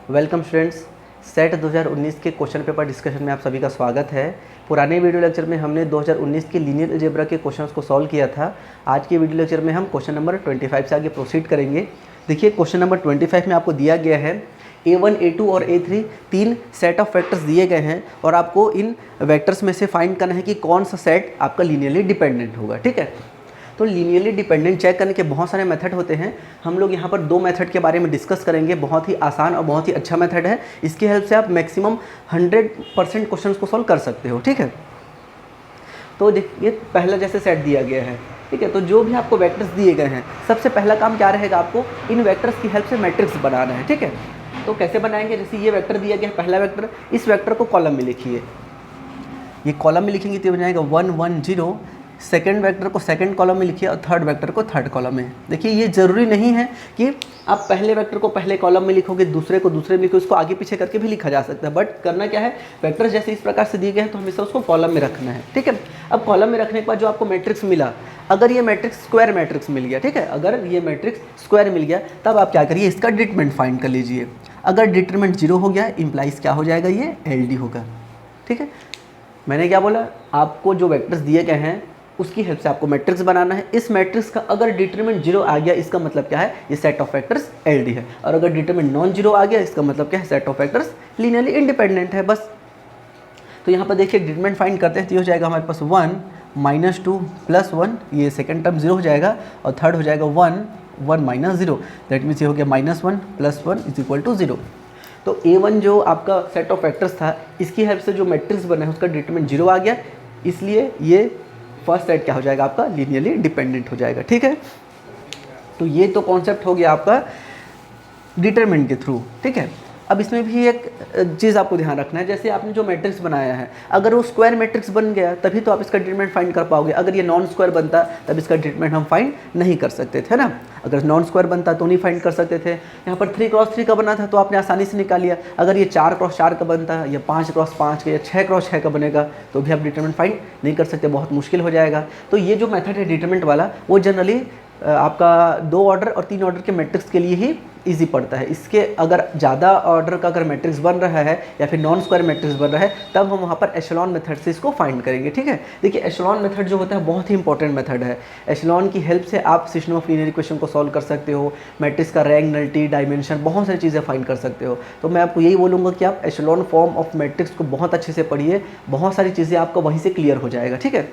Welcome students, set 2019 के question paper discussion में आप सभी का स्वागत है। पुराने वीडियो लेक्चर में हमने 2019 के लीनियर अलजेब्रा के क्वेश्चंस को सॉल्व किया था। आज के वीडियो लेक्चर में हम क्वेश्चन नंबर 25 से आगे प्रोसीड करेंगे। देखिए, क्वेश्चन नंबर 25 में आपको दिया गया है A1, A2 और A3 तीन सेट ऑफ वेक्टर्स दिए गए हैं और आपको इन वेक्टर्स में से फाइंड करना है कि कौन सा सेट आपका लीनियरली डिपेंडेंट होगा। ठीक है, तो लीनियरली डिपेंडेंट चेक करने के बहुत सारे मेथड होते हैं। हम लोग यहाँ पर दो मेथड के बारे में डिस्कस करेंगे। बहुत ही आसान और बहुत ही अच्छा मेथड है। इसकी हेल्प से आप मैक्सिमम 100% क्वेश्चंस को सॉल्व कर सकते हो। ठीक है, तो देखिए, पहला जैसे सेट दिया गया है, ठीक है, तो जो भी आपको वेक्टर्स दिए गए हैं, सबसे पहला काम क्या रहेगा, आपको इन वेक्टर्स की हेल्प से मैट्रिक्स बनाना है। ठीक है, तो कैसे बनाएंगे, जैसे ये वेक्टर दिया गया है, पहला वेक्टर, इस वेक्टर को कॉलम में लिखिए। ये कॉलम में लिखेंगे तो बन जाएगा 1 1 0। सेकेंड वेक्टर को सेकेंड कॉलम में लिखिए और थर्ड वेक्टर को थर्ड कॉलम में। देखिए, ये ज़रूरी नहीं है कि आप पहले वेक्टर को पहले कॉलम में लिखोगे, दूसरे को दूसरे में लिखोगे, उसको आगे पीछे करके भी लिखा जा सकता है। बट करना क्या है, वेक्टर जैसे इस प्रकार से दिए गए हैं तो हमेशा उसको कॉलम में रखना है। ठीक है, अब कॉलम में रखने के बाद जो आपको मैट्रिक्स मिला, अगर ये मैट्रिक्स स्क्वायर मैट्रिक्स मिल गया, ठीक है, अगर ये मैट्रिक्स स्क्वायर मिल गया, तब आप क्या करिए, इसका डिटरमिनेंट फाइंड कर लीजिए। अगर डिटरमिनेंट 0 हो गया, इंप्लाइज क्या हो जाएगा, ये LD होगा। ठीक है, मैंने क्या बोला, आपको जो वेक्टर्स दिए गए हैं उसकी हेल्प से आपको मैट्रिक्स बनाना है। इस मैट्रिक्स का अगर डिटरमिनेंट 0 आ गया, इसका मतलब क्या है, ये सेट ऑफ वेक्टर्स LD है। और अगर डिटरमिनेंट नॉन 0 आ गया, इसका मतलब क्या है, set of vectors linearly independent है। बस, तो यहाँ पर देखिए डिटरमिनेंट फाइंड करते हैं, तो ये हो जाएगा हमारे पास 1 -2 + 1, ये सेकंड टर्म 0 हो जाएगा, और थर्ड हो जाएगा 1 1 - 0। दैट मीन्स ये हो गया -1 + 1 = 0। तो A1 जो आपका सेट ऑफ वेक्टर्स था, इसकी हेल्प से जो मैट्रिक्स बना है उसका डिटरमिनेंट 0 आ गया, इसलिए ये फर्स्ट सेट क्या हो जाएगा, आपका लीनियरली डिपेंडेंट हो जाएगा। ठीक है, तो ये तो कॉन्सेप्ट हो गया आपका डिटरमिनेंट के थ्रू। ठीक है, अब इसमें भी एक चीज़ आपको ध्यान रखना है, जैसे आपने जो मैट्रिक्स बनाया है, अगर वो स्क्वायर मैट्रिक्स बन गया तभी तो आप इसका डिटरमिनेंट फाइंड कर पाओगे। अगर ये नॉन स्क्वायर बनता तब इसका डिटरमिनेंट हम फाइंड नहीं कर सकते थे ना। अगर नॉन स्क्वायर बनता तो नहीं फाइंड कर सकते थे। यहाँ पर 3x3 का बना था तो आपने आसानी से निकाल लिया। अगर ये 4x4 का बनता, या 5x5 का, या 6x6 का बनेगा, तो भी आप डिटरमिनेंट फाइंड नहीं कर सकते, बहुत मुश्किल हो जाएगा। तो ये जो मेथड है डिटरमिनेंट वाला, वो जनरली आपका 2 ऑर्डर और 3 ऑर्डर के मैट्रिक्स के लिए ही इजी पड़ता है। इसके अगर ज़्यादा ऑर्डर का अगर मैट्रिक्स बन रहा है या फिर नॉन स्क्वायर मैट्रिक्स बन रहा है, तब हम वहाँ पर एशेलॉन मेथड से इसको फाइंड करेंगे। ठीक है, देखिए, एशेलॉन मेथड जो होता है बहुत ही इंपॉर्टेंट मेथड है। एशेलॉन की हेल्प से आप सिस्टम ऑफ लीनियर इक्वेशन को सॉल्व कर सकते हो, मैट्रिक्स का रैंक, नलिटी, डायमेंशन, बहुत सारी चीज़ें फाइंड कर सकते हो। तो मैं आपको यही बोलूँगा कि आप एशेलॉन फॉर्म ऑफ मैट्रिक्स को बहुत अच्छे से पढ़िए, बहुत सारी चीज़ें आपको वहीं से क्लियर हो जाएगा। ठीक है,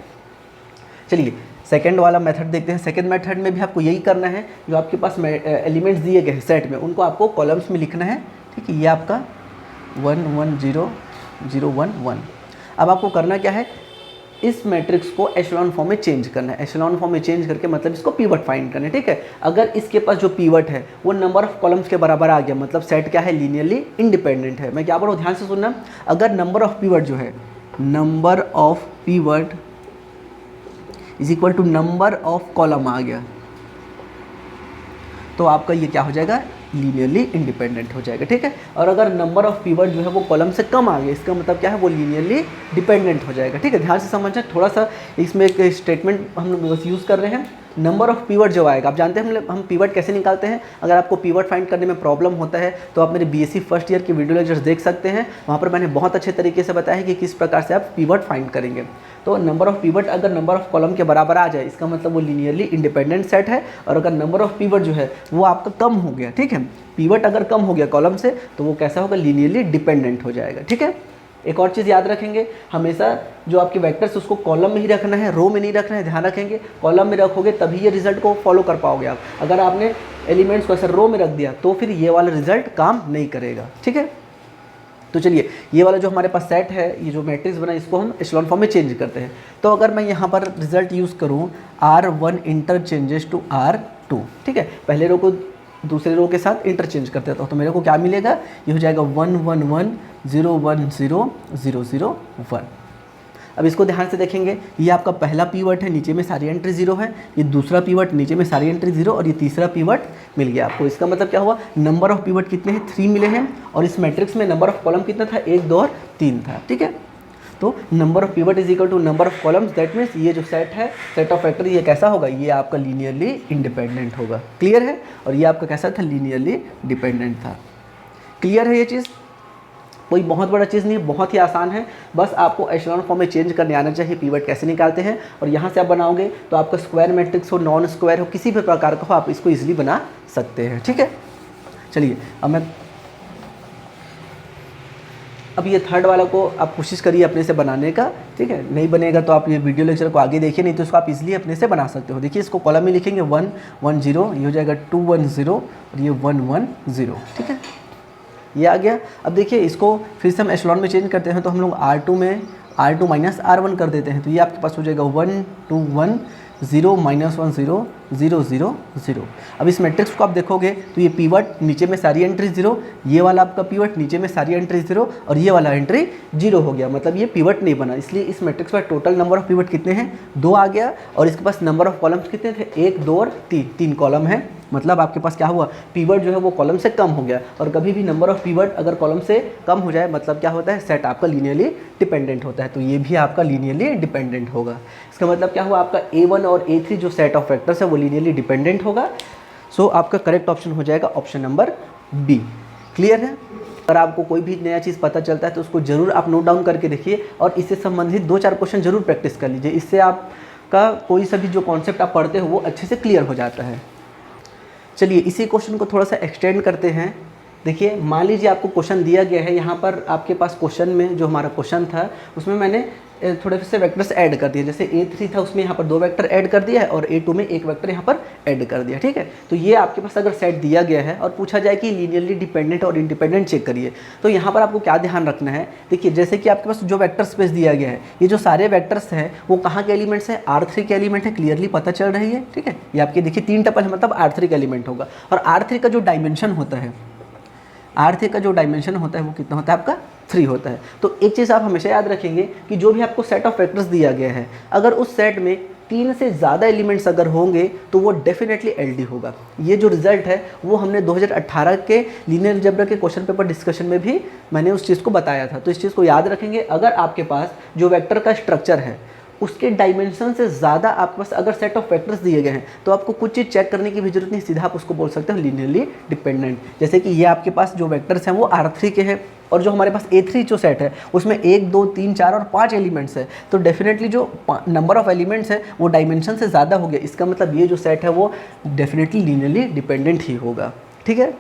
चलिए सेकेंड वाला मेथड देखते हैं। सेकेंड मेथड में भी आपको यही करना है, जो आपके पास एलिमेंट्स दिए गए हैं सेट में, उनको आपको कॉलम्स में लिखना है। ठीक है, ये आपका 1 1 0 0 1 1। अब आपको करना क्या है, इस मैट्रिक्स को एशेलॉन फॉर्म में चेंज करना है। एशेलॉन फॉर्म में चेंज करके मतलब इसको पीवट फाइंड करना है। ठीक है, अगर इसके पास जो पीवट है वो नंबर ऑफ कॉलम्स के बराबर आ गया, मतलब सेट क्या है, लीनियरली इंडिपेंडेंट है। मैं क्या बोल रहा हूँ, ध्यान से सुनना। अगर नंबर ऑफ पीवट जो है, number of pivot = number of column आ गया, तो आपका ये क्या हो जाएगा, लीनियरली इंडिपेंडेंट हो जाएगा। ठीक है, और अगर नंबर ऑफ पीवट जो है वो कॉलम से कम आ गया, इसका मतलब क्या है, वो लीनियरली डिपेंडेंट हो जाएगा। ठीक है, ध्यान से समझना। थोड़ा सा इसमें एक स्टेटमेंट हम लोग बस यूज़ कर रहे हैं। नंबर ऑफ पीवट जो आएगा, आप जानते हैं हम पीवट कैसे निकालते हैं। अगर आपको पीवट फाइंड करने में प्रॉब्लम होता है तो आप मेरे BSc फर्स्ट ईयर के वीडियो लेक्चर्स देख सकते हैं। वहाँ पर मैंने बहुत अच्छे तरीके से बताया है कि किस प्रकार से आप पीवट फाइंड करेंगे। तो नंबर ऑफ पीवट अगर नंबर ऑफ कॉलम के बराबर आ जाए, इसका मतलब वो लीनियरली इंडिपेंडेंट सेट है। और अगर नंबर ऑफ पीवट जो है वो आपका कम हो गया, ठीक है, पीवट अगर कम हो गया कॉलम से, तो वो कैसा होगा, लीनियरली डिपेंडेंट हो जाएगा। ठीक है, एक और चीज़ याद रखेंगे, हमेशा जो आपके वेक्टर्स उसको कॉलम में ही रखना है, रो में नहीं रखना है। ध्यान रखेंगे, कॉलम में रखोगे तभी ये रिजल्ट को फॉलो कर पाओगे आप। अगर आपने एलिमेंट्स को ऐसे रो में रख दिया तो फिर ये वाला रिजल्ट काम नहीं करेगा। ठीक है, तो चलिए, ये वाला जो हमारे पास सेट है, ये जो मैट्रिक्स बना, इसको हम एशेलॉन फॉर्म में चेंज करते हैं। तो अगर मैं यहाँ पर रिजल्ट यूज़ करूँ, R1 इंटरचेंजेस टू R2, ठीक है, पहले रो को दूसरे रो के साथ इंटरचेंज करते हैं, तो मेरे को क्या मिलेगा, ये हो जाएगा 1 1 1 0 1 0 0 0 1। अब इसको ध्यान से देखेंगे, ये आपका पहला पीवट है, नीचे में सारी एंट्री 0 है। ये दूसरा पीवट, नीचे में सारी एंट्री 0, और ये तीसरा पीवट मिल गया आपको। इसका मतलब क्या हुआ, नंबर ऑफ पीवट कितने हैं, 3 मिले हैं। और इस मैट्रिक्स में नंबर ऑफ कॉलम कितना था, 1 2 और 3 था। ठीक है, तो number of pivot = number of columns. That means ये जो सेट है, सेट ऑफ वेक्टर, ये कैसा होगा, ये आपका लीनियरली इंडिपेंडेंट होगा। क्लियर है, और ये आपका कैसा था, लीनियरली डिपेंडेंट था। क्लियर है ये चीज़? कोई बहुत बड़ा चीज़ नहीं है, बहुत ही आसान है, बस आपको एशेलॉन फॉर्म में चेंज करने आना चाहिए। पीवट कैसे निकालते हैं, और यहाँ से आप बनाओगे तो आपका स्क्वायर मैट्रिक्स हो, नॉन स्क्वायर हो, किसी भी प्रकार का हो, आप इसको इजीली बना सकते हैं। ठीक है, चलिए अब ये थर्ड वाला को आप कोशिश करिए अपने से बनाने का। ठीक है, नहीं बनेगा तो आप ये वीडियो लेक्चर को आगे देखिए, नहीं तो इसको आप इजीली अपने से बना सकते हो। देखिए इसको कॉलम में लिखेंगे 1 1 0, ये हो जाएगा 2 1 0 और ये 1 1 0। ठीक है, ये आ गया। अब देखिए इसको फिर से हम एशेलॉन में चेंज करते हैं, तो हम लोग R2 में R2 माइनस R1 कर देते हैं, तो ये आपके पास हो जाएगा 1 2 1 0 -1 0 0 0 0। अब इस मैट्रिक्स को आप देखोगे तो ये पीवट नीचे में सारी एंट्री 0, ये वाला आपका पीवट नीचे में सारी एंट्री 0 और ये वाला एंट्री 0 हो गया, मतलब ये पीवट नहीं बना। इसलिए इस मैट्रिक्स में टोटल नंबर ऑफ पीवट कितने हैं, 2 आ गया, और इसके पास नंबर ऑफ कॉलम्स कितने थे, 1 2 और 3 कॉलम है। मतलब आपके पास क्या हुआ, पीवट जो है वो कॉलम से कम हो गया। और कभी भी नंबर ऑफ पीवट अगर कॉलम से कम हो जाए मतलब क्या होता है, सेट आपका लीनियरली डिपेंडेंट होता है, तो ये भी आपका लीनियरली डिपेंडेंट होगा। इसका मतलब क्या हुआ, आपका A1 और A3 जो सेट ऑफ वेक्टर्स है वो लीनियरली डिपेंडेंट होगा। सो आपका करेक्ट ऑप्शन हो जाएगा ऑप्शन नंबर बी। क्लियर है? अगर आपको कोई भी नया चीज़ पता चलता है तो उसको जरूर आप नोट डाउन करके देखिए, और इससे संबंधित 2-4 क्वेश्चन जरूर प्रैक्टिस कर लीजिए। इससे आपका कोई सा भी जो कॉन्सेप्ट आप पढ़ते हो वो अच्छे से क्लियर हो जाता है। चलिए इसी क्वेश्चन को थोड़ा सा एक्सटेंड करते हैं। देखिए मान लीजिए आपको क्वेश्चन दिया गया है, यहाँ पर आपके पास क्वेश्चन में जो हमारा क्वेश्चन था उसमें मैंने थोड़े से वेक्टर्स ऐड कर दिए। जैसे A3 था उसमें यहाँ पर 2 वेक्टर ऐड कर दिया है और A2 में 1 वेक्टर यहाँ पर ऐड कर दिया। ठीक है, तो ये आपके पास अगर सेट दिया गया है और पूछा जाए कि लीनियरली डिपेंडेंट और इंडिपेंडेंट चेक करिए, तो यहाँ पर आपको क्या ध्यान रखना है। देखिए जैसे कि आपके पास जो वेक्टर स्पेस दिया गया है, ये जो सारे वेक्टर्स हैं वो कहाँ के एलिमेंट्स हैं, R3 के एलिमेंट है, क्लियरली पता चल रही है। ठीक है, ये आपके देखिए 3 टपल है, मतलब R3 का एलिमेंट होगा। और R3 का जो डायमेंशन होता है, R3 का जो डायमेंशन होता है वो कितना होता है आपका, 3 होता है। तो एक चीज़ आप हमेशा याद रखेंगे कि जो भी आपको सेट ऑफ वेक्टर्स दिया गया है, अगर उस सेट में 3 से ज़्यादा एलिमेंट्स अगर होंगे तो वो डेफिनेटली एलडी होगा। ये जो रिजल्ट है वो हमने 2018 के लीनियर अलजेब्रा के क्वेश्चन पेपर डिस्कशन में भी मैंने उस चीज़ को बताया था। तो इस चीज़ को याद रखेंगे, अगर आपके पास जो वेक्टर का स्ट्रक्चर है उसके डायमेंशन से ज़्यादा आपके पास अगर सेट ऑफ वेक्टर्स दिए गए हैं तो आपको कुछ चीज़ चेक करने की भी जरूरत नहीं, सीधा आप उसको बोल सकते हो लीनियरली डिपेंडेंट। जैसे कि ये आपके पास जो वेक्टर्स हैं वो R3 के हैं, और जो हमारे पास A3 जो सेट है उसमें 1 2 3 4 और 5 एलिमेंट्स है, तो डेफिनेटली जो नंबर ऑफ एलिमेंट्स है वो डायमेंशन से ज़्यादा हो गया। इसका मतलब ये जो सेट है वो डेफिनेटली लीनियरली डिपेंडेंट ही होगा। ठीक है,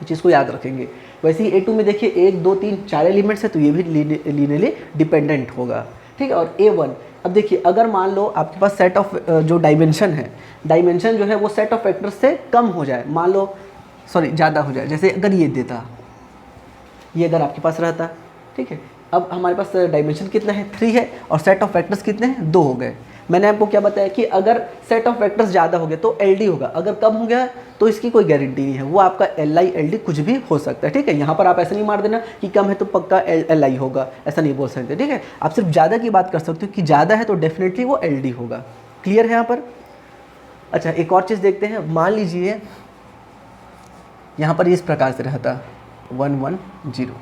इस चीज़ को याद रखेंगे। वैसे ही A2 में देखिए 1 2 3 4 एलिमेंट्स है, तो ये भी लीनियरली डिपेंडेंट होगा। ठीक है, और A1 अब देखिए अगर मान लो आपके पास सेट ऑफ जो डायमेंशन है, डायमेंशन जो है वो सेट ऑफ वेक्टर्स से कम हो जाए, मान लो सॉरी ज़्यादा हो जाए, जैसे अगर ये देता, ये अगर आपके पास रहता, ठीक है, अब हमारे पास डायमेंशन कितना है, 3 है, और सेट ऑफ वेक्टर्स कितने हैं, 2 हो गए। मैंने आपको क्या बताया कि अगर सेट ऑफ वेक्टर्स ज़्यादा हो गया तो LD होगा, अगर कम हो गया तो इसकी कोई गारंटी नहीं है, वो आपका LI LD कुछ भी हो सकता है। ठीक है, यहाँ पर आप ऐसा नहीं मार देना कि कम है तो पक्का LI होगा, ऐसा नहीं बोल सकते। ठीक है, आप सिर्फ ज़्यादा की बात कर सकते हो कि ज़्यादा है तो डेफिनेटली वो LD होगा। क्लियर है यहाँ पर? अच्छा, एक और चीज़ देखते हैं। मान लीजिए यहाँ पर इस प्रकार से रहता 1 1 0।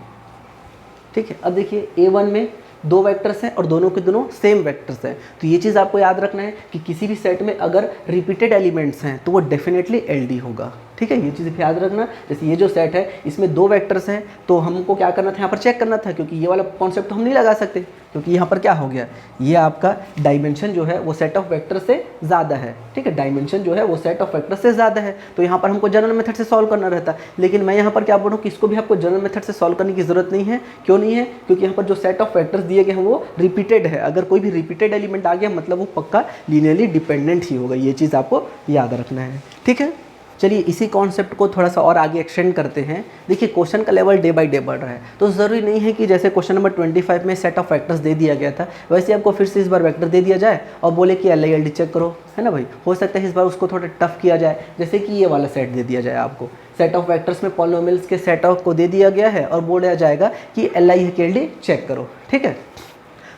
ठीक है, अब देखिए A1 में 2 वेक्टर्स हैं और दोनों के दोनों सेम वेक्टर्स हैं, तो ये चीज़ आपको याद रखना है कि किसी भी सेट में अगर रिपीटेड एलिमेंट्स हैं तो वो डेफिनेटली LD होगा। ठीक है, ये चीज़ याद रखना। जैसे ये जो सेट है इसमें 2 वेक्टर्स हैं, तो हमको क्या करना था, यहाँ पर चेक करना था, क्योंकि ये वाला कॉन्सेप्ट तो हम नहीं लगा सकते, क्योंकि यहाँ पर क्या हो गया, ये आपका डायमेंशन जो है वो सेट ऑफ वेक्टर से ज़्यादा है। ठीक है, डायमेंशन जो है वो सेट ऑफ वेक्टर से ज़्यादा है, तो यहाँ पर हमको जनरल मेथड से सॉल्व करना रहता। लेकिन मैं यहाँ पर क्या बोलूँ कि इसको भी आपको जनरल मेथड से सॉल्व करने की ज़रूरत नहीं है। क्यों नहीं है? क्योंकि यहाँ पर जो सेट ऑफ वेक्टर्स दिए गए हैं वो रिपीटेड है। अगर कोई भी रिपीटेड एलिमेंट आ गया मतलब वो पक्का लीनियरली डिपेंडेंट ही होगा। ये चीज़ आपको याद रखना है। ठीक है, चलिए इसी कॉन्सेप्ट को थोड़ा सा और आगे एक्सटेंड करते हैं। देखिए क्वेश्चन का लेवल डे बाय डे बढ़ रहा है, तो ज़रूरी नहीं है कि जैसे क्वेश्चन नंबर 25 में सेट ऑफ वेक्टर्स दे दिया गया था वैसे आपको फिर से इस बार वेक्टर दे दिया जाए और बोले कि LI LD चेक करो, है ना भाई। हो सकता है इस बार उसको थोड़ा टफ किया जाए, जैसे कि ये वाला सेट दे दिया जाए आपको, सेट ऑफ वेक्टर्स में पॉलिनोमियल्स के सेट ऑफ को दे दिया गया है और बोला जाएगा कि LI LD चेक करो। ठीक है,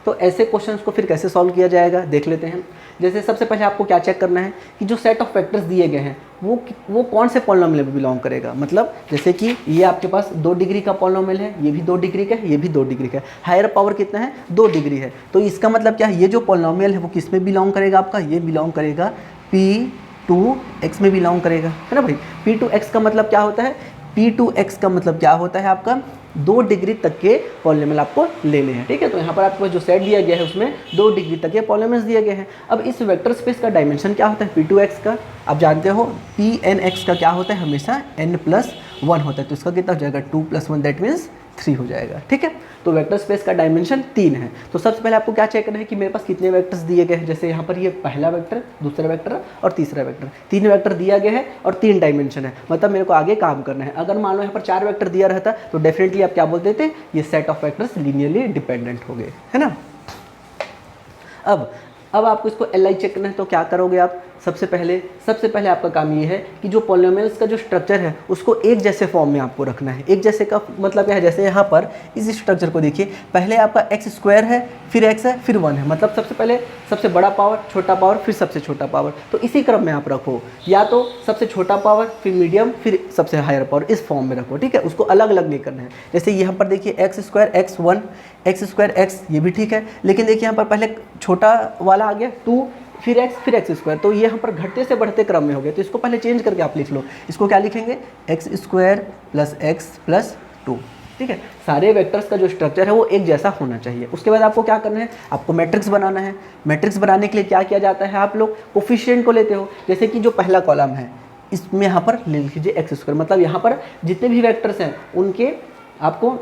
तो ऐसे क्वेश्चंस को फिर कैसे सॉल्व किया जाएगा देख लेते हैं। जैसे सबसे पहले आपको क्या चेक करना है कि जो सेट ऑफ वेक्टर्स दिए गए हैं वो कौन से पॉलिनोमियल में बिलोंग करेगा। मतलब जैसे कि ये आपके पास 2 डिग्री का पॉलिनोमियल है, ये भी 2 डिग्री का है, ये भी 2 डिग्री का है, हायर पावर कितना है 2 डिग्री है। तो इसका मतलब क्या है, ये जो पॉलिनोमियल है वो किस में बिलोंग करेगा आपका, ये बिलोंग करेगा P2x में बिलोंग करेगा, है ना भाई। P2x का मतलब क्या होता है, P P2x का मतलब क्या होता है आपका 2 डिग्री तक के पॉलिनोमियल आपको लेने हैं, ठीक है। तो यहाँ पर आपको जो सेट दिया गया है उसमें 2 डिग्री तक के पॉलिनोमियल्स दिए गए हैं। अब इस वेक्टर स्पेस का डायमेंशन क्या होता है P2x का, आप जानते हो Pnx का क्या होता है, हमेशा n+1 होता है। तो इसका कितना हो जाएगा 2 + 1 दैट मीन्स 3 हो जाएगा, ठीक है। तो वेक्टर स्पेस का डायमेंशन 3 है। तो सबसे पहले आपको क्या चेक करना है कि मेरे पास कितने वेक्टर्स दिए गए हैं। जैसे यहाँ पर ये पहला वेक्टर, दूसरा वेक्टर और तीसरा वेक्टर, 3 वेक्टर दिया गया है और 3 डायमेंशन है, मतलब मेरे को आगे काम करना है। अगर मान लो यहाँ पर 4 वेक्टर दिया रहता तो डेफिनेटली आप क्या बोलते थे, ये set of vectors linearly dependent हो गए, है ना। अब आपको इसको LI चेक करना है तो क्या करोगे आप, सबसे पहले आपका काम ये है कि जो पॉलिनोमियल्स का जो स्ट्रक्चर है उसको एक जैसे फॉर्म में आपको रखना है। एक जैसे का मतलब क्या है, जैसे यहाँ पर इस स्ट्रक्चर को देखिए, पहले आपका x² है, फिर x है, फिर 1 है, मतलब सबसे पहले सबसे बड़ा पावर, छोटा पावर, फिर सबसे छोटा पावर। तो इसी क्रम में आप रखो, या तो सबसे छोटा पावर, फिर मीडियम, फिर सबसे हायर पावर, इस फॉर्म में रखो, ठीक है। उसको अलग अलग नहीं करना है। जैसे यहाँ पर देखिए x² x1 x² x, ये भी ठीक है, लेकिन देखिए यहाँ पर पहले छोटा वाला आ गया 2, फिर x² तो ये यहाँ पर घटते से बढ़ते क्रम में हो गया। तो इसको पहले चेंज करके आप लिख लो, इसको क्या लिखेंगे x² + x + 2, ठीक है। सारे वेक्टर्स का जो स्ट्रक्चर है वो एक जैसा होना चाहिए। उसके बाद आपको क्या करना है, आपको मैट्रिक्स बनाना है। मैट्रिक्स बनाने के लिए क्या किया जाता है, आप लोग कोफिशिएंट को लेते हो। जैसे कि जो पहला कॉलम है इसमें यहाँ पर ले लीजिए x², मतलब यहाँ पर जितने भी वेक्टर्स हैं उनके आपको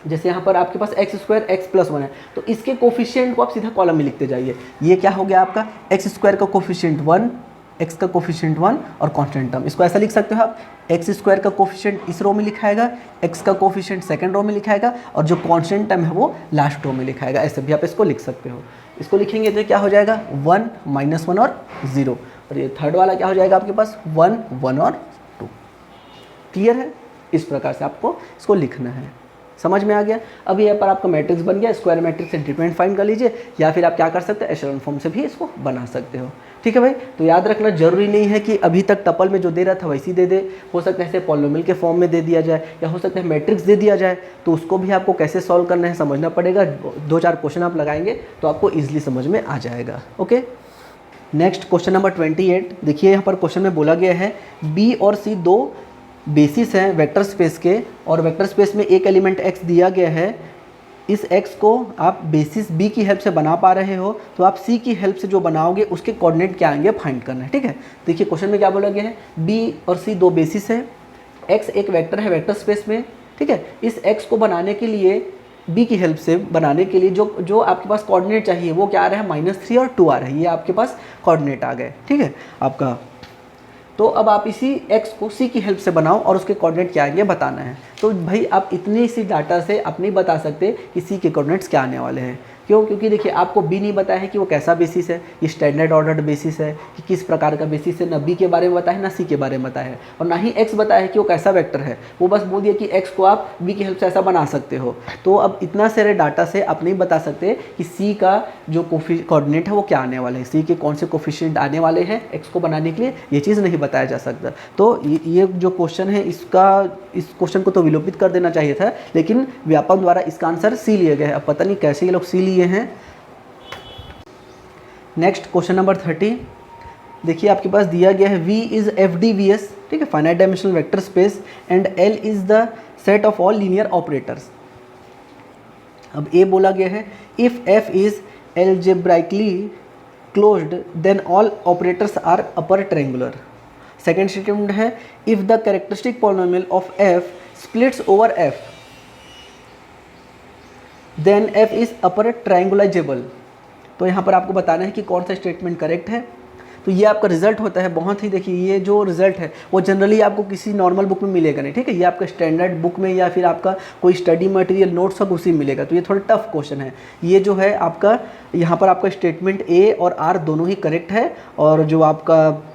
जैसे यहाँ पर आपके पास x² x + 1 है, तो इसके कोफिशिएंट को आप सीधा कॉलम में लिखते जाइए। ये क्या हो गया आपका x² का कोफिशिएंट 1, x का कोफिशिएंट 1 और कांस्टेंट टर्म। इसको ऐसा लिख सकते हो आप, x² का कोफिशिएंट इस रो में लिखाएगा, x का कोफिशिएंट सेकंड रो में लिखाएगा और जो कांस्टेंट टर्म है वो लास्ट रो में लिखाएगा। ऐसे भी आप इसको लिख सकते हो। इसको लिखेंगे तो क्या हो जाएगा 1 -1 और 0, और ये थर्ड वाला क्या हो जाएगा आपके पास 1 1 और 2। क्लियर है, इस प्रकार से आपको इसको लिखना है। समझ में आ गया। अब यहाँ पर आपका मैट्रिक्स बन गया, स्क्वायर मैट्रिक्स से डिपेंडेंट फाइंड कर लीजिए, या फिर आप क्या कर सकते हैं एशेलॉन फॉर्म से भी इसको बना सकते हो, ठीक है भाई। तो याद रखना जरूरी नहीं है कि अभी तक टपल में जो दे रहा था वैसी दे दे, हो सकता है ऐसे पॉलिनोमियल के फॉर्म में दे दिया जाए, या हो सकता है मैट्रिक्स दे दिया जाए, तो उसको भी आपको कैसे सॉल्व करना है समझना पड़ेगा। 2-4 क्वेश्चन आप लगाएंगे तो आपको ईजिली समझ में आ जाएगा। Okay, next question number 28। देखिए यहाँ पर क्वेश्चन में बोला गया है बी और सी दो बेसिस हैं वेक्टर स्पेस के, और वेक्टर स्पेस में एक एलिमेंट x दिया गया है। इस x को आप बेसिस b की हेल्प से बना पा रहे हो, तो आप c की हेल्प से जो बनाओगे उसके कोऑर्डिनेट क्या आएंगे फाइंड करना है, ठीक है। देखिए क्वेश्चन में क्या बोला गया है, b और c दो बेसिस है, x एक वेक्टर है वेक्टर स्पेस में, ठीक है। इस x को बनाने के लिए b की हेल्प से बनाने के लिए जो आपके पास कोऑर्डिनेट चाहिए वो क्या आ रहा है -3 और 2 आ रहा है, ये आपके पास कोऑर्डिनेट आ गए, ठीक है आपका। तो अब आप इसी x को c की हेल्प से बनाओ और उसके कोऑर्डिनेट क्या आएंगे बताना है। तो भाई आप इतनी सी डाटा से आप नहीं बता सकते कि c के कोऑर्डिनेट्स क्या आने वाले हैं। क्यों? क्योंकि देखिए आपको b नहीं बताया है कि वो कैसा बेसिस है, ये स्टैंडर्ड ऑर्डर्ड बेसिस है कि किस प्रकार का बेसिस है, ना b के बारे में बताया है ना c के बारे में बताया है, और ना ही x बताया है कि वो कैसा वेक्टर है। वो बस बोल दिया कि x को आप b की हेल्प से ऐसा बना सकते हो। तो अब इतना सारे डाटा से आप नहीं बता सकते कि c का जो कोऑर्डिनेट है वो क्या आने वाले हैं, c के कौन से कोफिशिएंट आने वाले हैं x को बनाने के लिए, ये चीज़ नहीं बताया जा सकता। तो ये जो क्वेश्चन है इस क्वेश्चन को तो विलोपित कर देना चाहिए था, लेकिन व्यापक द्वारा इसका आंसर सी लिया गया है। अब पता नहीं कैसे ये लोग सी लिए हैं। Next question number 30। देखिए आपके पास दिया गया है V इज FDVS, ठीक है, finite dimensional vector space, and L is the set of all linear operators. अब ए बोला गया है if F is algebraically closed then all operators are upper triangular. Second statement है if the characteristic polynomial of F splits over F then F is upper triangularisable. तो यहाँ पर आपको बताना है कि कौन सा स्टेटमेंट करेक्ट है। तो ये आपका रिजल्ट होता है। बहुत ही देखिए ये जो रिजल्ट है वो जनरली आपको किसी नॉर्मल बुक में मिलेगा नहीं, ठीक है। ये आपका स्टैंडर्ड बुक में या फिर आपका कोई स्टडी मटेरियल नोट्स सब उसी में मिलेगा। तो ये थोड़ा टफ क्वेश्चन है। ये जो है आपका यहाँ पर आपका स्टेटमेंट ए और आर दोनों ही करेक्ट है, और जो आपका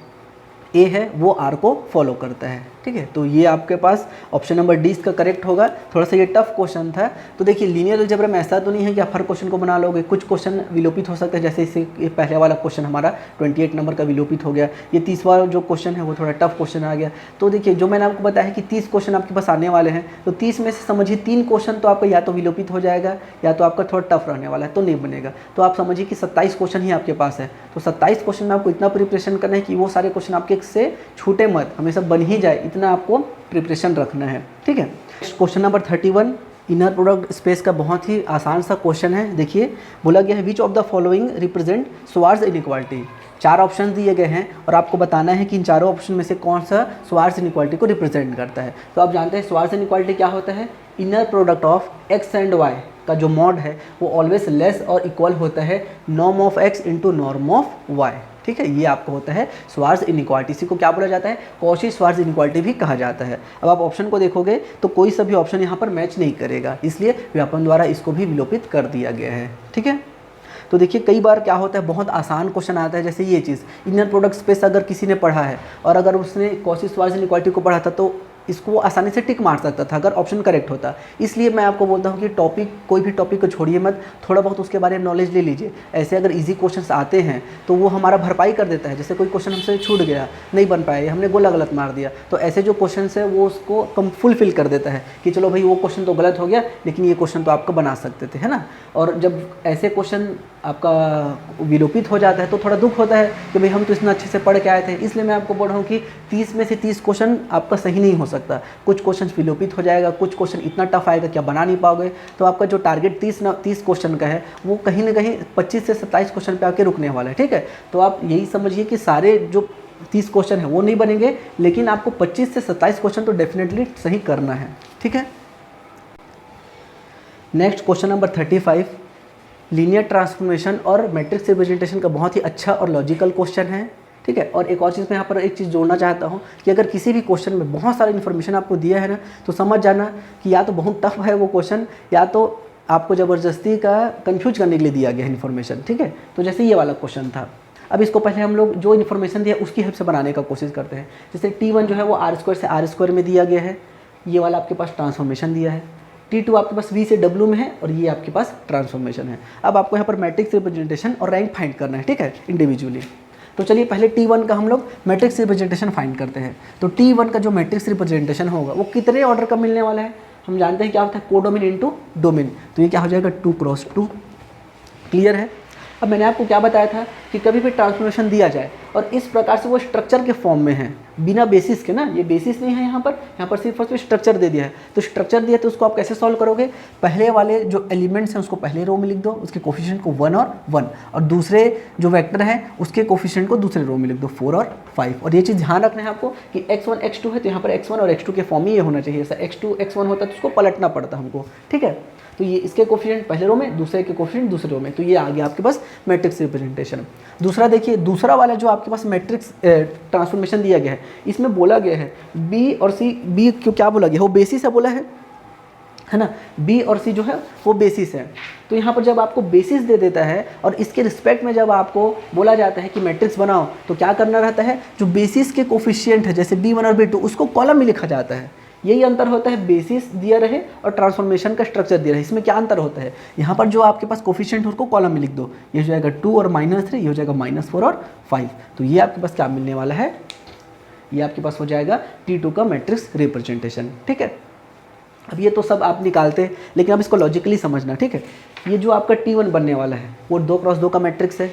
ए है वो आर को फॉलो करता है, ठीक है। तो ये आपके पास ऑप्शन नंबर डी इसका करेक्ट होगा। थोड़ा सा ये टफ क्वेश्चन था। तो देखिए लीनियर अलजेब्रा में ऐसा तो नहीं है कि आप हर क्वेश्चन को बना लोगे, कुछ क्वेश्चन विलोपित हो सकते हैं। जैसे इसे ये पहले वाला क्वेश्चन हमारा 28 नंबर का विलोपित हो गया। ये 30वां जो क्वेश्चन है वो थोड़ा टफ क्वेश्चन आ गया। तो देखिए जो मैंने आपको बताया है कि 30 क्वेश्चन आपके पास आने वाले हैं, तो 30 में से समझिए 3 क्वेश्चन तो आपका या तो विलोपित हो जाएगा या तो आपका थोड़ा टफ रहने वाला है, तो नहीं बनेगा। तो आप समझिए कि 27 क्वेश्चन ही आपके पास है। तो 27 क्वेश्चन में आपको इतना प्रिपरेशन करना है कि वो सारे क्वेश्चन आपके से छूटे मत, हमेशा बन ही जाए, इतना आपको प्रिपरेशन रखना है, ठीक है। Question number 31 inner product space का बहुत ही आसान सा क्वेश्चन है। देखिए बोला गया है which of the following represent स्वार्ज inequality. 4 option दिए गए हैं और आपको बताना है कि इन चारों ऑप्शन में से कौन सा स्वार्ज इनइक्वालिटी को रिप्रेजेंट करता है। तो आप जानते हैं स्वार्ज इनइक्वालिटी क्या होता है, inner product of x and y का जो मॉड है वो ऑलवेज लेस और इक्वल होता है norm of x into norm of y, ठीक है। ये आपको होता है स्वार्ज इनइक्वालिटी। इसी को क्या बोला जाता है, कॉची स्वार्ज इनइक्वालिटी भी कहा जाता है। अब आप ऑप्शन को देखोगे तो कोई सा भी ऑप्शन यहाँ पर मैच नहीं करेगा, इसलिए व्यापन द्वारा इसको भी विलोपित कर दिया गया है, ठीक है। तो देखिए कई बार क्या होता है, बहुत आसान क्वेश्चन आता है, जैसे ये चीज़ इनर प्रोडक्ट स्पेस अगर किसी ने पढ़ा है और अगर उसने कॉची स्वार्ज इनइक्वालिटी को पढ़ा था तो इसको आसानी से टिक मार सकता था अगर ऑप्शन करेक्ट होता। इसलिए मैं आपको बोलता हूँ कि टॉपिक, कोई भी टॉपिक को छोड़िए मत, थोड़ा बहुत उसके बारे में नॉलेज ले लीजिए। ऐसे अगर इजी क्वेश्चंस आते हैं तो वो हमारा भरपाई कर देता है। जैसे कोई क्वेश्चन हमसे छूट गया, नहीं बन पाया, हमने गोला गलत मार दिया, तो ऐसे जो क्वेश्चन है वो उसको कम फुलफिल कर देता है कि चलो भाई वो क्वेश्चन तो गलत हो गया लेकिन ये क्वेश्चन तो आपको बना सकते थे, है ना। और जब ऐसे क्वेश्चन आपका विलोपित हो जाता है तो थोड़ा दुख होता है कि भाई हम तो इतना अच्छे से पढ़ के आए थे। इसलिए मैं आपको बोल रहा हूँ कि 30 में से 30 क्वेश्चन आपका सही नहीं हो सकता, कुछ क्वेश्चन विलोपित हो जाएगा, कुछ क्वेश्चन इतना टफ आएगा कि आप बना नहीं पाओगे। तो आपका जो टारगेट 30 क्वेश्चन का है वो कहीं ना कहीं 25 से 27 क्वेश्चन पे आके रुकने वाला है, ठीक है। तो आप यही समझिए कि सारे जो 30 क्वेश्चन है वो नहीं बनेंगे, लेकिन आपको 25 से 27 क्वेश्चन तो डेफिनेटली सही करना है, ठीक है। Next question number 35 linear transformation और मैट्रिक्स रिप्रेजेंटेशन का बहुत ही अच्छा और लॉजिकल क्वेश्चन है, ठीक है। और एक और चीज़ मैं यहाँ पर एक चीज़ जोड़ना चाहता हूँ कि अगर किसी भी क्वेश्चन में बहुत सारी इन्फॉर्मेशन आपको दिया है ना, तो समझ जाना कि या तो बहुत टफ है वो क्वेश्चन, या तो आपको ज़बरदस्ती का कन्फ्यूज करने के लिए दिया गया है इन्फॉर्मेशन, ठीक है। तो जैसे ये वाला क्वेश्चन था, अब इसको पहले हम लोग जो इन्फॉर्मेशन दिया उसकी हेल्प से बनाने का कोशिश करते हैं। जैसे T1 जो है वो R² से R² में दिया गया है, ये वाला आपके पास ट्रांसफॉर्मेशन दिया है। T2 आपके पास V से W में है और ये आपके पास ट्रांसफॉर्मेशन है। अब आपको यहाँ पर मैट्रिक्स रिप्रेजेंटेशन और रैंक फाइंड करना है, ठीक है, इंडिविजुअली। तो चलिए पहले T1 का हम लोग मैट्रिक्स रिप्रेजेंटेशन फाइंड करते हैं। तो T1 का जो मैट्रिक्स रिप्रेजेंटेशन होगा वो कितने ऑर्डर का मिलने वाला है, हम जानते हैं क्या होता है, कोडोमेन इनटू डोमेन। तो ये क्या हो जाएगा 2x2, क्लियर है। अब मैंने आपको क्या बताया था कि कभी भी ट्रांसफॉर्मेशन दिया जाए और इस प्रकार से वो स्ट्रक्चर के फॉर्म में है, बिना बेसिस के ना, ये बेसिस नहीं है यहाँ पर सिर्फ उसमें स्ट्रक्चर दे दिया है। तो स्ट्रक्चर दिया तो उसको आप कैसे सॉल्व करोगे, पहले वाले जो एलिमेंट्स हैं उसको पहले रो में लिख दो, उसके कोफिशिएंट को 1 और 1, और दूसरे जो वेक्टर है उसके कोफिशिएंट को दूसरे रो में लिख दो 4 और 5। और ये चीज़ ध्यान रखना है आपको कि x1 x2 है तो यहाँ पर x1 और x2 के फॉर्म ही ये होना चाहिए। ऐसा x2 x1 होता है तो उसको पलटना पड़ता हमको, ठीक है। तो ये इसके कोफिशिएंट पहले रो में, दूसरे के कोफिशिएंट दूसरे रो में, तो ये आ गया आपके पास मैट्रिक्स रिप्रेजेंटेशन। दूसरा देखिए, दूसरा वाला जो आपके पास मैट्रिक्स ट्रांसफॉर्मेशन दिया गया है, इसमें बोला गया है बी और सी, बी क्यों क्या बोला गया, वो बेसिस है बोला है ना, बी और सी जो है वो बेसिस है। तो यहाँ पर जब आपको बेसिस दे देता है और इसके रिस्पेक्ट में जब आपको बोला जाता है कि मैट्रिक्स बनाओ, तो क्या करना रहता है, जो बेसिस के कोफिशिएंट है जैसे B1 और B2 उसको कॉलम में लिखा जाता है। यही अंतर होता है, बेसिस दिया रहे और ट्रांसफॉर्मेशन का स्ट्रक्चर दिया रहे, इसमें क्या अंतर होता है। यहाँ पर जो आपके पास कोफिशिएंट है उसको कॉलम में लिख दो, ये हो जाएगा 2 और -3, ये हो जाएगा -4 और 5। तो ये आपके पास क्या मिलने वाला है, ये आपके पास हो जाएगा T2 का मैट्रिक्स रिप्रेजेंटेशन, ठीक है। अब ये तो सब आप निकालते, लेकिन अब इसको लॉजिकली समझना, ठीक है। ये जो आपका T1 बनने वाला है वो 2x2 का मैट्रिक्स है,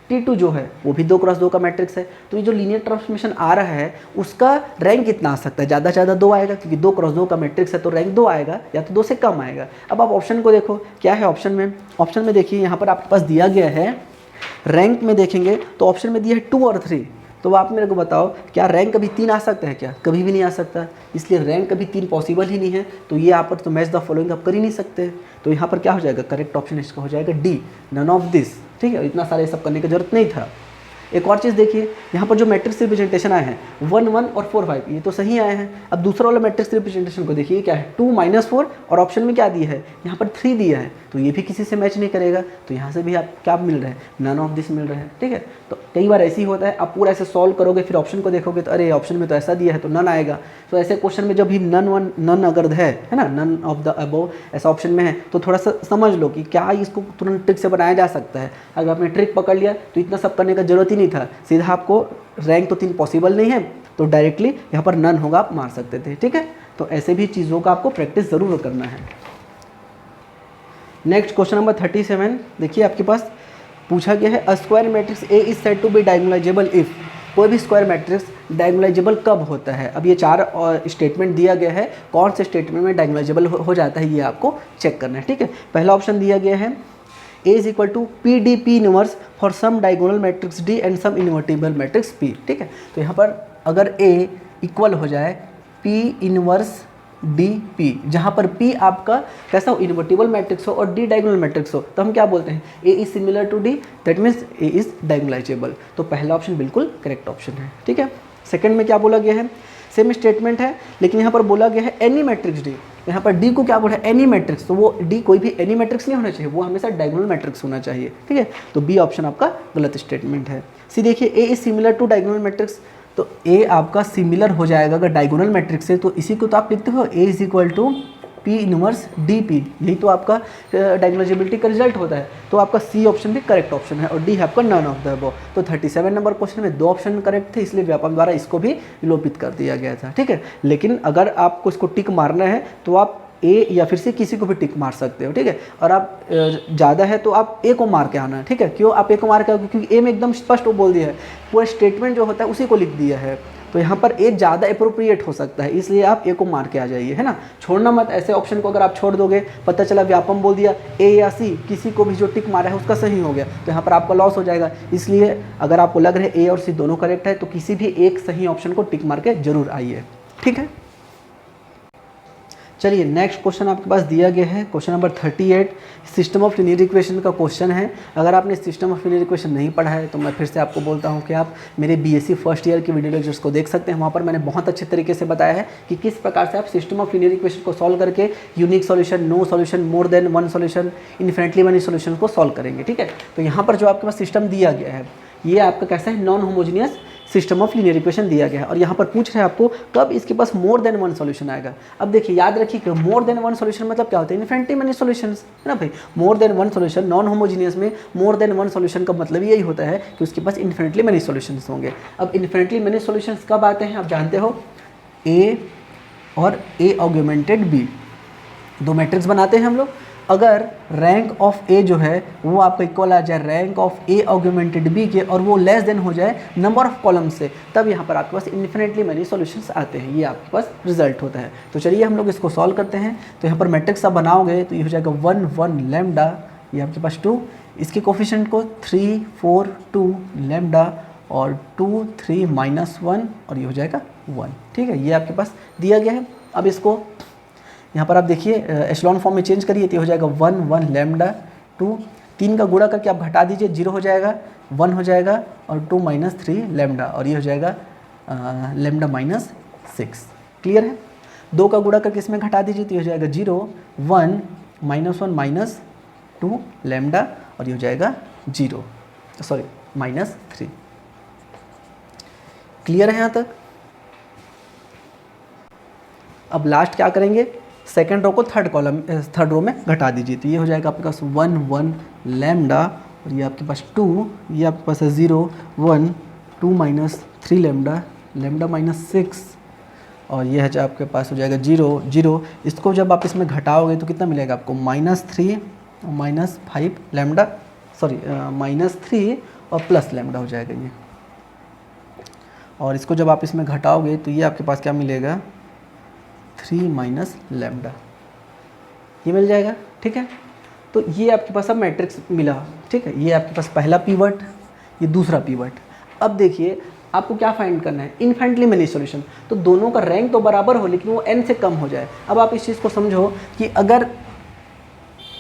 T2 जो है वो भी 2x2 का मैट्रिक्स है। तो ये जो लीनियर ट्रांसफॉर्मेशन आ रहा है उसका रैंक कितना आ सकता है, ज़्यादा से ज़्यादा 2 आएगा, क्योंकि 2x2 का मैट्रिक्स है तो रैंक 2 आएगा, या तो 2 से कम आएगा। अब आप ऑप्शन को देखो क्या है ऑप्शन में देखिए यहाँ पर आपके पास दिया गया है, रैंक में देखेंगे तो ऑप्शन में दिया है 2 और 3। तो आप मेरे को बताओ क्या रैंक कभी 3 आ सकता है क्या, कभी भी नहीं आ सकता, इसलिए रैंक कभी 3 पॉसिबल ही नहीं है। तो ये यहाँ पर तो मैच द फॉलोइंग आप कर ही नहीं सकते। तो यहाँ पर क्या हो जाएगा, करेक्ट ऑप्शन इसका हो जाएगा डी, नन ऑफ दिस, ठीक है। इतना सारे सब करने की जरूरत नहीं था। एक और चीज़ देखिए, यहाँ पर जो मैट्रिक्स रिप्रेजेंटेशन आए हैं 1 1 और 4 5, ये तो सही आए हैं। अब दूसरा वाला मैट्रिक्स रिप्रेजेंटेशन को देखिए क्या है, 2 -4 और ऑप्शन में क्या दिया है, यहाँ पर 3 दिया है, तो ये भी किसी से मैच नहीं करेगा। तो यहाँ से भी आप क्या मिल रहा है, नन ऑफ दिस मिल रहा है, ठीक है। तो कई बार ऐसे ही होता है, आप पूरा ऐसे सॉल्व करोगे फिर ऑप्शन को देखोगे तो अरे ऑप्शन में तो ऐसा दिया है तो नन आएगा। तो ऐसे क्वेश्चन में जब भी नन अगर है ना, नन ऑफ द अबव ऐसा ऑप्शन में है, तो थोड़ा सा समझ लो कि क्या इसको तुरंत ट्रिक से बनाया जा सकता है। अगर आपने ट्रिक पकड़ लिया तो इतना सब करने का जरूरत ही नहीं था, सीधा आपको रैंक तो 3 पॉसिबल नहीं है तो डायरेक्टली यहाँ पर नन होगा आप मार सकते थे, ठीक है। तो ऐसे भी चीज़ों का आपको प्रैक्टिस ज़रूर करना है। नेक्स्ट क्वेश्चन नंबर 37 देखिए, आपके पास पूछा गया है a square matrix A is said to be diagonalisable if. कोई भी स्क्वायर मैट्रिक्स डायगोनलाइजेबल कब होता है। अब ये 4 स्टेटमेंट दिया गया है, कौन से स्टेटमेंट में डायगोनलाइजेबल हो जाता है ये आपको चेक करना है, ठीक है। पहला ऑप्शन दिया गया है A is equal to P D P inverse for some diagonal matrix D and some invertible matrix P, ठीक है। तो यहाँ पर अगर A इक्वल हो जाए P इनवर्स डी पी, जहाँ पर P आपका कैसा हो, इन्वर्टिबल मैट्रिक्स हो और D डायगोनल मैट्रिक्स हो, तो हम क्या बोलते हैं A is similar to D, that means A is diagonalisable. तो पहला ऑप्शन बिल्कुल करेक्ट ऑप्शन है, ठीक है। सेकंड में क्या बोला गया है, सेम स्टेटमेंट है लेकिन यहाँ पर बोला गया है एनी मैट्रिक्स D। यहाँ पर D को क्या बोला है, एनी मैट्रिक्स, तो वो D कोई भी एनी मैट्रिक्स नहीं होना चाहिए, वो हमेशा डायगोनल मैट्रिक्स होना चाहिए, ठीक है। तो बी ऑप्शन आपका गलत स्टेटमेंट है। सी देखिए A is similar to diagonal matrix, तो A आपका सिमिलर हो जाएगा अगर डायगोनल मैट्रिक्स है, तो इसी को तो आप लिखते हो A is equal to P inverse D P, यही तो आपका डायगोनलाइजेबिलिटी का रिजल्ट होता है। तो आपका सी ऑप्शन भी करेक्ट ऑप्शन है और डी है आपका नन ऑफ द अबव। तो 37 नंबर क्वेश्चन में 2 ऑप्शन करेक्ट थे, इसलिए व्यापक द्वारा इसको भी विलोपित कर दिया गया था, ठीक है। लेकिन अगर आपको इसको टिक मारना है तो आप ए या फिर से किसी को भी टिक मार सकते हो, ठीक है। और आप ज़्यादा है तो आप ए को मार के आना है, ठीक है। क्यों आप ए को मार के, क्योंकि ए में एकदम स्पष्ट वो बोल दिया है, पूरा स्टेटमेंट जो होता है उसी को लिख दिया है, तो यहाँ पर ए ज़्यादा अप्रोप्रिएट हो सकता है, इसलिए आप ए को मार के आ जाइए, है ना। छोड़ना मत, ऐसे ऑप्शन को अगर आप छोड़ दोगे, पता चला व्यापम बोल दिया ए या सी, किसी को भी जो टिक मारा है उसका सही हो गया, तो यहाँ पर आपका लॉस हो जाएगा। इसलिए अगर आपको लग रहा है ए और सी दोनों करेक्ट है तो किसी भी एक सही ऑप्शन को टिक मार के जरूर आइए, ठीक है। चलिए नेक्स्ट क्वेश्चन आपके पास दिया गया है, question number 38, system of linear equation का क्वेश्चन है। अगर आपने सिस्टम ऑफ लीनियर इक्वेशन नहीं पढ़ा है तो मैं फिर से आपको बोलता हूं कि आप मेरे बीएससी फर्स्ट ईयर के वीडियो लेक्चर्स को देख सकते हैं, वहां पर मैंने बहुत अच्छे तरीके से बताया है कि किस प्रकार से आप सिस्टम ऑफ लीनियर इक्वेशन को सॉल्व करके unique solution, no solution, more than one solution, infinitely many solution को सॉल्व करेंगे, ठीक है। तो यहाँ पर जो आपके पास सिस्टम दिया गया है ये आपका कैसा है, non homogeneous system of linear equation दिया गया है और यहाँ पर पूछ रहे हैं आपको कब इसके पास मोर देन वन सॉल्यूशन आएगा। अब देखिए याद रखिए कि मोर देन वन सॉल्यूशन मतलब क्या होता है, इन्फिनिटी मेनी सॉल्यूशंस, है ना भाई। मोर than one solution, non homogeneous में मोर देन वन सॉल्यूशन का मतलब यही होता है कि उसके पास इन्फिनिटली मेनी सॉल्यूशंस होंगे। अब इन्फिनिटली मेनी सॉल्यूशंस कब आते हैं आप जानते हो, ए और ए ऑगमेंटेड बी, दो मैट्रिक्स बनाते हैं हम लोग। अगर रैंक ऑफ ए जो है वो आपका इक्वल आ जाए rank of A augmented B के और वो लेस देन हो जाए नंबर ऑफ कॉलम से, तब यहाँ पर आपके पास इन्फिनिटली मेनी सॉल्यूशंस आते हैं, ये आपके पास रिजल्ट होता है। तो चलिए हम लोग इसको सॉल्व करते हैं। तो यहाँ पर मैट्रिक्स आप बनाओगे तो ये हो जाएगा 1 1 लैम्डा, ये आपके पास 2, इसके कोफिशिएंट को 3 4 2 लैम्डा और 2 3 -1 और ये हो जाएगा 1, ठीक है। ये आपके पास दिया गया है। अब इसको यहाँ पर आप देखिए एशलॉन फॉर्म में चेंज करिए तो हो जाएगा 1 1 लैम्डा 2, 3 का गुणा करके आप घटा दीजिए, 0 हो जाएगा, 1 हो जाएगा और 2 -3 लैम्डा और ये हो जाएगा लैम्डा -6, क्लियर है। 2 का गुणा करके इसमें घटा दीजिए तो ये हो जाएगा 0 1 -1 -2 लैम्डा और ये हो जाएगा 0, सॉरी -3, क्लियर है यहाँ तक। अब लास्ट क्या करेंगे, सेकेंड रो को थर्ड रो में घटा दीजिए तो ये हो जाएगा आपके पास 1 1 लैम्डा और ये आपके पास 2, ये आपके पास है 0 1 2 -3 लैम्डा लैम्डा -6 और ये है जो आपके पास हो जाएगा 0 0। इसको जब आप इसमें घटाओगे तो कितना मिलेगा आपको, -3 -5 लैम्डा, सॉरी -3 और प्लस लैम्डा हो जाएगा ये। और इसको जब आप इसमें घटाओगे तो ये आपके पास क्या मिलेगा, 3 लैम्डा, ये मिल जाएगा, ठीक है। तो ये आपके पास अब मैट्रिक्स मिला, ठीक है। ये आपके पास पहला पीवट, ये दूसरा पीवट। अब देखिए आपको क्या फाइंड करना है, इन्फिनिटली मेनी सॉल्यूशन, तो दोनों का रैंक तो बराबर हो लेकिन वो n से कम हो जाए। अब आप इस चीज़ को समझो कि अगर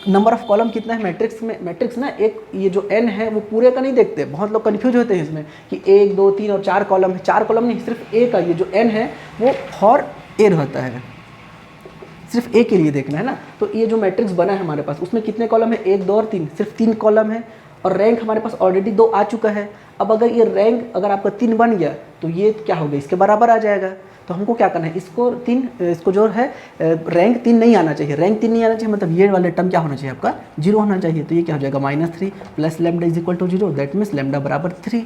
नंबर ऑफ कॉलम कितना है मैट्रिक्स में, मैट्रिक्स ना एक ये जो n है वो पूरे का नहीं देखते, बहुत लोग कन्फ्यूज होते हैं इसमें कि 1 2 3 और 4 कॉलम है, 4 कॉलम नहीं, सिर्फ ए का ये जो n है वो फॉर ए रहता है, सिर्फ ए के लिए देखना है ना। तो ये जो मैट्रिक्स बना है हमारे पास उसमें कितने कॉलम है, 1 2 और 3, सिर्फ 3 कॉलम है और रैंक हमारे पास ऑलरेडी 2 आ चुका है। अब अगर ये रैंक अगर आपका 3 बन गया तो ये क्या हो गया, इसके बराबर आ जाएगा। तो हमको क्या करना है, इसको जो है रैंक 3 नहीं आना चाहिए, रैंक 3 नहीं आना चाहिए मतलब ये वाला टर्म क्या होना चाहिए आपका 0 होना चाहिए। तो ये क्या हो जाएगा -3 plus lambda is equal to 0, that means lambda बराबर 3।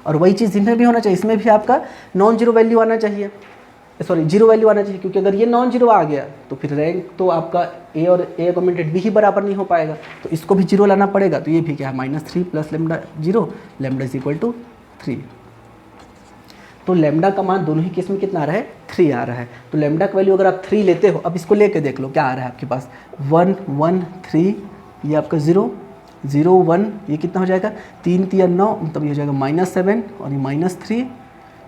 और वही चीज़ इसमें भी होना चाहिए, इसमें भी आपका नॉन जीरो वैल्यू आना चाहिए, सॉरी 0 वैल्यू आना चाहिए, क्योंकि अगर ये नॉन जीरो आ गया तो फिर रैंक तो आपका ए और ए ऑगमेंटेड बी ही बराबर नहीं हो पाएगा, तो इसको भी 0 लाना पड़ेगा। तो ये भी क्या है -3 plus lambda 0 lambda is equal to 3, तो लैम्डा का मान दोनों ही केस में कितना आ रहा है, 3 आ रहा है। तो लैम्डा का वैल्यू अगर आप 3 लेते हो, अब इसको लेके देख लो क्या आ रहा है आपके पास, 1 1 3, ये आपका 0 0 1, ये कितना हो जाएगा, 3 3 9, मतलब ये हो जाएगा -7 और ये -3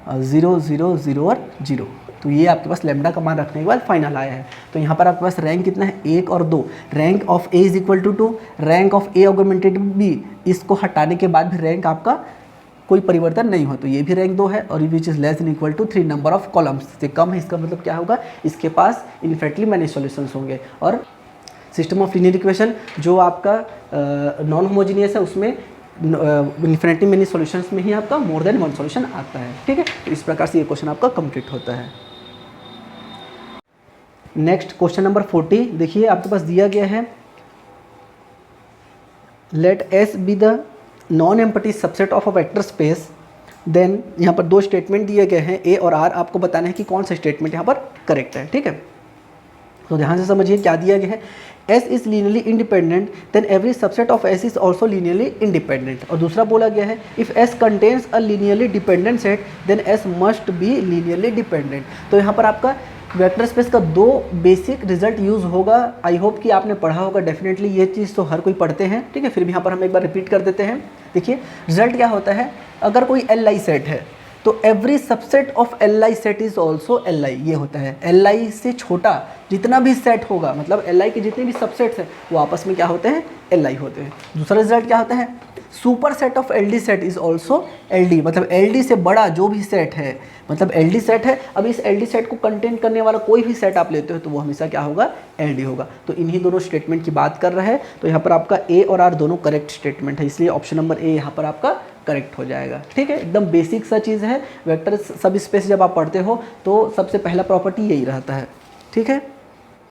और 0 0 0 और 0। तो ये आपके पास लैम्डा का मान रखने के बाद फाइनल आया है। तो यहाँ पर आपके पास रैंक कितना है, 1 और 2। Rank of A is equal to 2, rank of A augmented B, इसको हटाने के बाद भी रैंक आपका कोई परिवर्तन नहीं हो, तो ये भी रैंक 2 है। और which is less than equal to 3, number of columns से कम है, इसका मतलब क्या होगा, इसके पास इन्फिनिटली मैनी सॉल्यूशंस होंगे। और सिस्टम ऑफ लीनियर इक्वेशन जो आपका नॉन होमोजीनियस है उसमें इन्फिनिटली मैनी सॉल्यूशंस में ही आपका मोर देन वन सॉल्यूशन आता है, ठीक है। तो इस प्रकार से ये क्वेश्चन आपका कंप्लीट होता है। नेक्स्ट क्वेश्चन नंबर 40 देखिए, आपके पास दिया गया है, let S be the non empty subset of a vector space, then यहाँ पर 2 स्टेटमेंट दिए गए हैं ए और आर, आपको बताना है कि कौन सा स्टेटमेंट यहाँ पर करेक्ट है, ठीक है। तो ध्यान से समझिए क्या दिया गया है, S is linearly independent then every subset of S is also linearly independent. और दूसरा बोला गया है, if S contains a linearly dependent set then S must be linearly dependent. तो यहाँ पर आपका वेक्टर स्पेस का 2 बेसिक रिजल्ट यूज़ होगा। आई होप कि आपने पढ़ा होगा, डेफिनेटली ये चीज़ तो हर कोई पढ़ते हैं, ठीक है। फिर भी यहाँ पर हम एक बार रिपीट कर देते हैं। देखिए रिजल्ट क्या होता है, अगर कोई Li सेट है तो every subset of Li set is also Li, ये होता है। Li से छोटा जितना भी सेट होगा, मतलब Li के जितने भी सबसेट्स हैं वो आपस में क्या होते हैं, Li होते हैं। दूसरा रिजल्ट क्या होता है, super set of LD set is also LD, मतलब LD से बड़ा जो भी सेट है, मतलब LD सेट है, अब इस LD सेट को कंटेन करने वाला कोई भी सेट आप लेते हो तो वो हमेशा क्या होगा, LD होगा। तो इन्हीं दोनों स्टेटमेंट की बात कर रहा है। तो यहाँ पर आपका A और R दोनों करेक्ट स्टेटमेंट है, इसलिए ऑप्शन नंबर A यहाँ पर आपका करेक्ट हो जाएगा, ठीक है। एकदम बेसिक सा चीज़ है, वेक्टर सब स्पेस जब आप पढ़ते हो तो सबसे पहला प्रॉपर्टी यही रहता है, ठीक है।